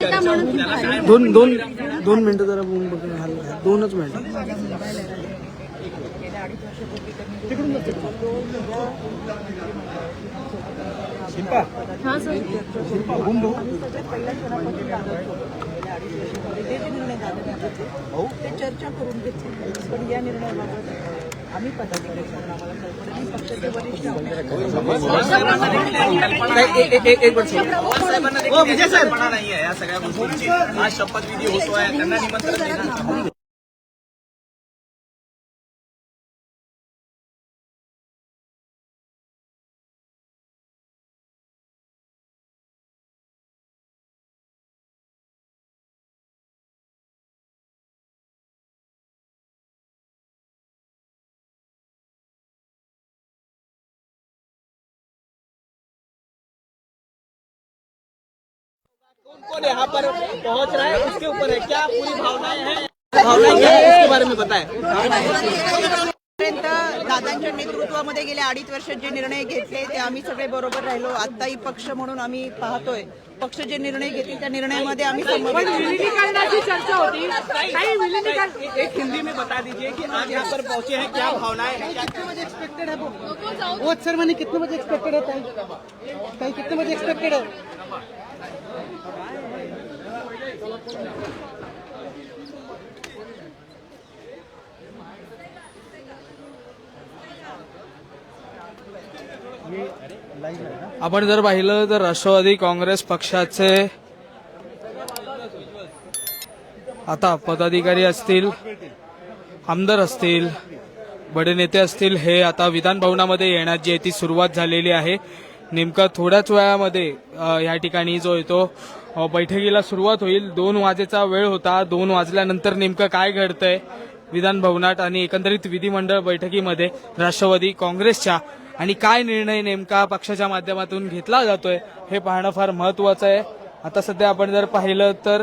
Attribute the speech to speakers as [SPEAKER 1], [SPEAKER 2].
[SPEAKER 1] दोन मिनिटं जरा बघून बघा, 2च मिनिटं.
[SPEAKER 2] हाँ सर चर्चा करून घेतली पण या निर्णयाबाबत आम्ही पदाधिकारी पक्षाचे वरिष्ठ
[SPEAKER 3] नाही आहे या सगळ्या गोष्टींची. आज शपथविधी होतोय, त्यांना निमंत्रण देण्यात. कौन यहाँ पर पहुँच रहा है, उसके ऊपर है क्या पूरी भावनाएं हैं, इसके बारे में बताएं.
[SPEAKER 2] दादांच्या नेतृत्वामध्ये गेल्या 2.5 वर्षात जे निर्णय घेतले ते आम्ही सगळे बरोबर राहिलो. आताही पक्ष म्हणून आम्ही पाहतोय पक्ष जे निर्णय घेतील त्या निर्णयामध्ये आम्ही
[SPEAKER 4] विलीनीकरणाची चर्चा होती.
[SPEAKER 3] एक हिंदी में बता दीजिए कि आज यहाँ पर पहुंचे हैं, क्या भावनाएं हैं,
[SPEAKER 1] कितने बजे एक्सपेक्टेड है वो सेरेमनी? कितने बजे एक्सपेक्टेड है ताई? कितने बजे एक्सपेक्टेड है?
[SPEAKER 5] आपण जर पाहिलं तर राष्ट्रवादी काँग्रेस पक्षाचे आता पदाधिकारी असतील, आमदार असतील, बडे नेते असतील, हे आता विधान भवनामध्ये येण्याची ती सुरुवात झालेली आहे. नेमका थोड्याच वेळामध्ये या ठिकाणी जो येतो बैठकीला सुरुवात होईल. 2 वाजेचा वेळ होता. 2 वाजल्यानंतर नेमकं काय घडतंय विधान भवनात आणि एकंदरीत विधिमंडळ बैठकीमध्ये राष्ट्रवादी काँग्रेसच्या आणि काय निर्णय नेमका पक्षाच्या माध्यमातून घेतला जातोय हे पाहणं फार महत्वाचं आहे. आता सध्या आपण जर पाहिलं तर